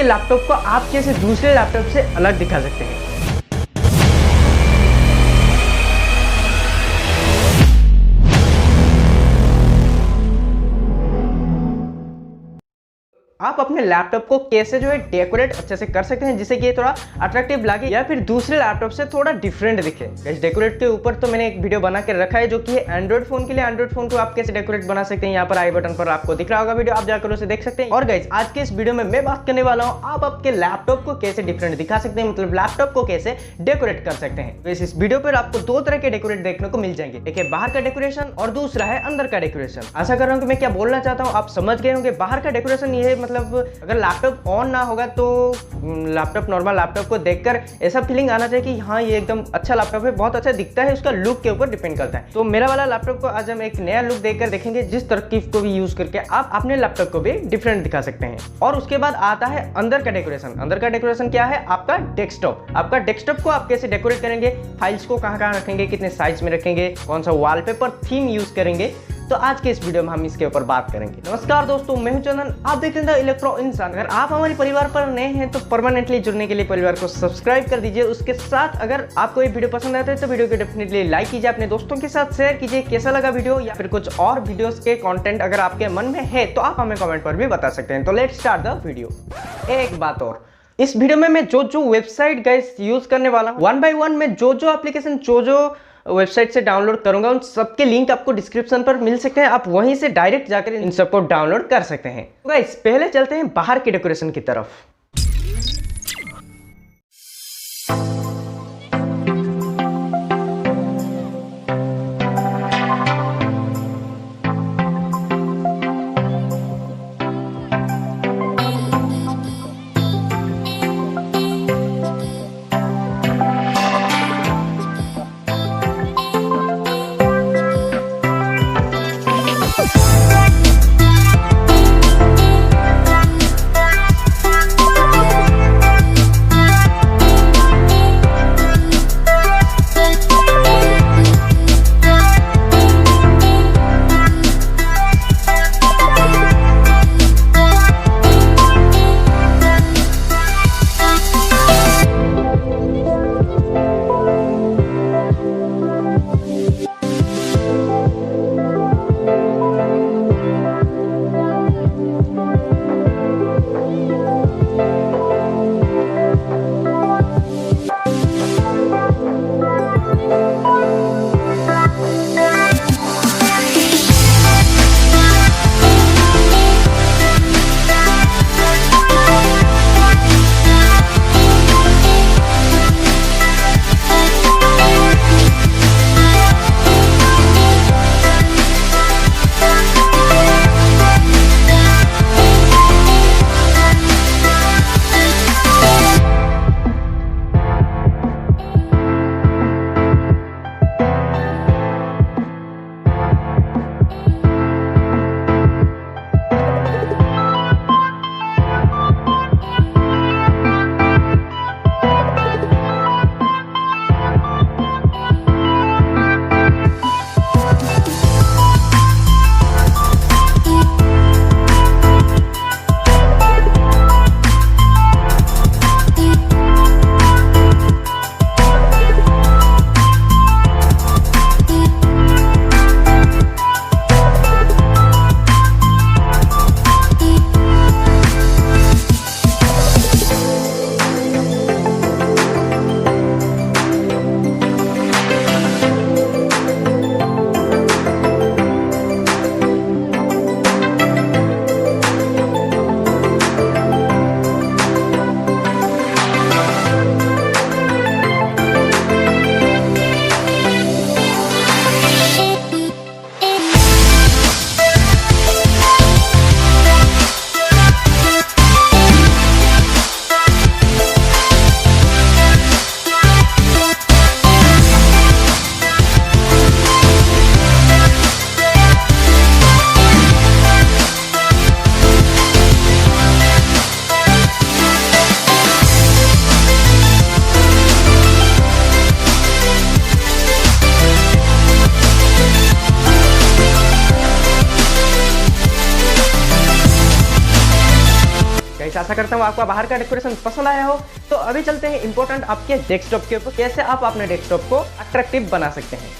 Laptop को आप कैसे दूसरे लैपटॉप से अलग दिखा सकते हैं। आप अपने लैपटॉप को कैसे जो है डेकोरेट अच्छे से कर सकते हैं जिससे कि ये थोड़ा अट्रैक्टिव लगे या फिर दूसरे लैपटॉप से थोड़ा डिफरेंट दिखे। इस डेकोरेट के ऊपर तो मैंने एक वीडियो बना के रखा है जो कि एंड्रॉइड फोन के लिए। एंड्रॉइड फोन को आप कैसे डेकोरेट बना सकते हैं, यहाँ पर आई बटन पर आपको दिख रहा होगा वीडियो, आप जाकर उसे देख सकते हैं। और गाइस आज के इस वीडियो में मैं बात करने वाला हूँ आप आपके लैपटॉप को कैसे डिफरेंट दिखा सकते हैं, मतलब लैपटॉप को कैसे डेकोरेट कर सकते हैं। तो इस वीडियो पर आपको दो तरह के डेकोरेट देखने को मिल जाएंगे, एक है बाहर का डेकोरेशन और दूसरा है अंदर का डेकोरेशन। आशा कर रहा हूँ कि मैं क्या बोलना चाहता हूँ आप समझ गए होंगे। बाहर का डेकोरेशन ये है, मतलब अगर लैपटॉप ऑन ना होगा तो लैपटॉप नॉर्मल लैपटॉप को देखकर ऐसा फीलिंग आना चाहिए कि हाँ ये एकदम अच्छा लैपटॉप है, बहुत अच्छा दिखता है, उसका लुक के ऊपर डिपेंड करता है। तो मेरा वाला लैपटॉप को आज हम एक नया लुक देखकर देखेंगे जिस तरकीब को भी यूज करके आप अपने लैपटॉप को भी डिफरेंट दिखा सकते हैं। और उसके बाद आता है अंदर का डेकोरेशन। अंदर का डेकोरेशन क्या है, आपका डेस्कटॉप। आपका डेस्कटॉप को आप कैसे डेकोरेट करेंगे, फाइल्स को कहाँ रखेंगे, कितने साइज में रखेंगे, कौन सा वॉलपेपर थीम यूज करेंगे, तो आज के इस वीडियो में हम इसके ऊपर बात करेंगे। नमस्कार दोस्तों, मैं हूं चंदन, आप देख रहे हैं इलेक्ट्रो इंसान। अगर आप हमारे परिवार पर नए हैं तो परमानेंटली जुड़ने के लिए परिवार को सब्सक्राइब कर दीजिए। उसके साथ अगर आपको ये वीडियो पसंद आता है तो वीडियो को डेफिनेटली लाइक कीजिए, अपने दोस्तों के साथ शेयर कीजिए कैसा लगा वीडियो, या फिर कुछ और वीडियोस के कंटेंट अगर आपके मन में है तो आप हमें कमेंट पर भी बता सकते हैं। तो लेट्स स्टार्ट द वीडियो। एक बात और, इस वीडियो में मैं जो वेबसाइट गाइस यूज करने वाला हूं, वन बाय वन में जो एप्लीकेशन जो वेबसाइट से डाउनलोड करूंगा उन सबके लिंक आपको डिस्क्रिप्शन पर मिल सकते हैं। आप वहीं से डायरेक्ट जाकर इन सबको डाउनलोड कर सकते हैं। तो गाइस पहले चलते हैं बाहर के डेकोरेशन की तरफ। आशा करता हूँ आपको बाहर का डेकोरेशन पसंद आया हो। तो अभी चलते हैं इंपॉर्टेंट आपके डेस्कटॉप के ऊपर, कैसे आप अपने डेस्कटॉप को अट्रैक्टिव बना सकते हैं।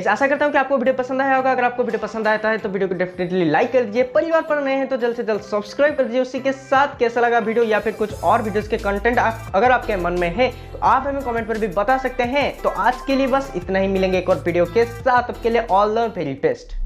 गाइस आशा करता हूँ कि आपको वीडियो पसंद आया होगा। अगर आपको वीडियो पसंद आता है तो वीडियो को डेफिनेटली लाइक कर दीजिए। परिवार पर नए हैं तो जल्द से जल्द सब्सक्राइब कर दीजिए। उसी के साथ कैसा लगा वीडियो या फिर कुछ और वीडियोस के कंटेंट अगर आपके मन में है तो आप हमें कमेंट पर भी बता सकते हैं। तो आज के लिए बस इतना ही, मिलेंगे एक और वीडियो के साथ। अब के लिए ऑल द वेरी बेस्ट।